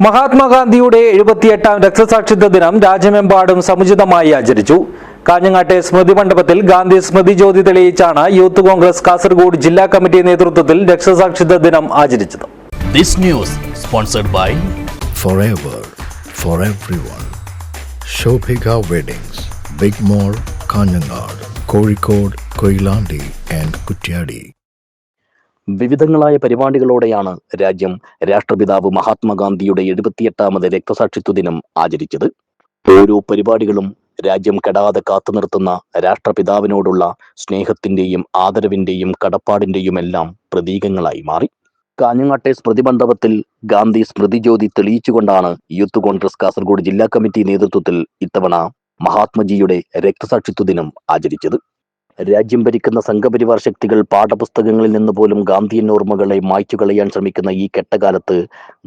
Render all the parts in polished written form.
മഹാത്മാഗാന്ധിയുടെ 78ാം രക്തസാക്ഷിത്വ ദിനം രാജ്യമെമ്പാടും സമുചിതമായി ആചരിച്ചു. കാഞ്ഞങ്ങാട്ടെ സ്മൃതി മണ്ഡപത്തിൽ ഗാന്ധി സ്മൃതി ജ്യോതി തെളിയിച്ചാണ് യൂത്ത് കോൺഗ്രസ് കാസർഗോഡ് ജില്ലാ കമ്മിറ്റി നേതൃത്വത്തിൽ രക്തസാക്ഷിത്വ ദിനം ആചരിച്ചത്. This news sponsored by Forever for everyone. Shobhika Weddings, Big Mall, Kanjangad, Kozhikode, Koilandi and Kutyadi. വിവിധങ്ങളായ പരിപാടികളോടെയാണ് രാജ്യം രാഷ്ട്രപിതാവ് മഹാത്മാഗാന്ധിയുടെ 78ാമത് രക്തസാക്ഷിത്വ ദിനം ആചരിച്ചത്. ഓരോ പരിപാടികളും രാജ്യം കെടാതെ കാത്തുനിർത്തുന്ന രാഷ്ട്രപിതാവിനോടുള്ള സ്നേഹത്തിന്റെയും ആദരവിന്റെയും കടപ്പാടിന്റെയുമെല്ലാം പ്രതീകങ്ങളായി മാറി. കാഞ്ഞങ്ങാട്ടെ സ്മൃതി മണ്ഡപത്തിൽ ഗാന്ധി സ്മൃതി ജ്യോതി തെളിയിച്ചുകൊണ്ടാണ് യൂത്ത് കോൺഗ്രസ് കാസർഗോഡ് ജില്ലാ കമ്മിറ്റി നേതൃത്വത്തിൽ ഇത്തവണ മഹാത്മജിയുടെ രക്തസാക്ഷിത്വ ദിനം ആചരിച്ചത്. രാജ്യം ഭരിക്കുന്ന സംഘപരിവാർ ശക്തികൾ പാഠപുസ്തകങ്ങളിൽ നിന്ന് പോലും ഗാന്ധിയൻ ഓർമ്മകളെ മായ്ച്ചു കളയാൻ ശ്രമിക്കുന്ന ഈ കെട്ടകാലത്ത്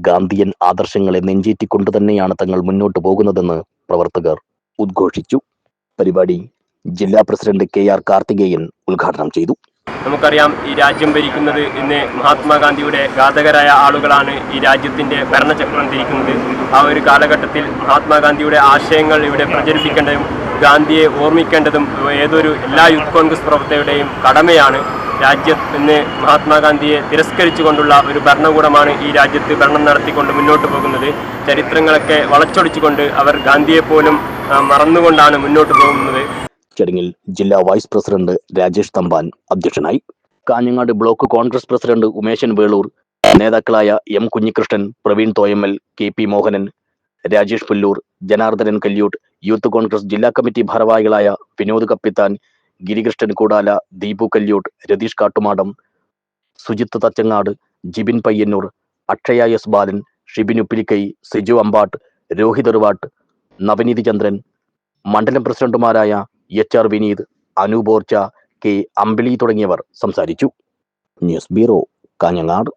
ഗാന്ധിയൻ ആദർശങ്ങളെ നെഞ്ചേറ്റിക്കൊണ്ട് തന്നെയാണ് തങ്ങൾ മുന്നോട്ട് പോകുന്നതെന്ന് പ്രവർത്തകർ ഉദ്ഘോഷിച്ചു. പരിപാടി ജില്ലാ പ്രസിഡന്റ് KR കാർത്തികേയൻ ഉദ്ഘാടനം ചെയ്തു. നമുക്കറിയാം, ഈ രാജ്യം ഭരിക്കുന്നത് ഇന്ന് മഹാത്മാഗാന്ധിയുടെ ഘാതകരായ ആളുകളാണ് ഈ രാജ്യത്തിൻ്റെ ഭരണചക്രം തിരിക്കുന്നത്. ആ ഒരു കാലഘട്ടത്തിൽ മഹാത്മാഗാന്ധിയുടെ ആശയങ്ങൾ ഇവിടെ പ്രചരിപ്പിക്കേണ്ടതും ഗാന്ധിയെ ഓർമ്മിക്കേണ്ടതും എല്ലാ യൂത്ത് കോൺഗ്രസ് പ്രവർത്തകരുടെയും കടമയാണ്. രാജ്യം ഇന്ന് മഹാത്മാഗാന്ധിയെ തിരസ്കരിച്ചുകൊണ്ടുള്ള ഒരു ഭരണകൂടമാണ് ഈ രാജ്യത്ത് ഭരണം നടത്തിക്കൊണ്ട് മുന്നോട്ട് പോകുന്നത്. ചരിത്രങ്ങളൊക്കെ വളച്ചൊടിച്ചുകൊണ്ട് അവർ ഗാന്ധിയെ പോലും മറന്നുകൊണ്ടാണ് മുന്നോട്ട് പോകുന്നത്. ചടങ്ങിൽ ജില്ലാ വൈസ് പ്രസിഡന്റ് രാജേഷ് തമ്പാൻ അധ്യക്ഷനായി. കാഞ്ഞങ്ങാട് ബ്ലോക്ക് കോൺഗ്രസ് പ്രസിഡന്റ് ഉമേശൻ വേളൂർ, നേതാക്കളായ M Kunhikrishnan, Praveen Thoyammal, KP Mohanan, Rajesh Pullur, Janardhanan കല്യൂട്ട്, youth Congress ജില്ലാ കമ്മിറ്റി ഭാരവാഹികളായ വിനോദ് കപ്പിത്താൻ, ഗിരികൃഷ്ണൻ കൂടാല, ദീപു കല്യൂട്ട്, രതീഷ് കാട്ടുമാടം, സുജിത്ത് തച്ചങ്ങാട്, ജിബിൻ പയ്യന്നൂർ, അക്ഷയ S ബാലൻ, ഷിബിൻ ഉപ്പിലിക്കൈ, സിജു അമ്പാട്ട്, രോഹിത് എറുവാട്ട്, നവനീതി ചന്ദ്രൻ, മണ്ഡലം പ്രസിഡന്റുമാരായ HR വിനീത്, അനൂപ് ഓർച്ച, K അമ്പിളി തുടങ്ങിയവർ സംസാരിച്ചു. News bureau, Kanhangad.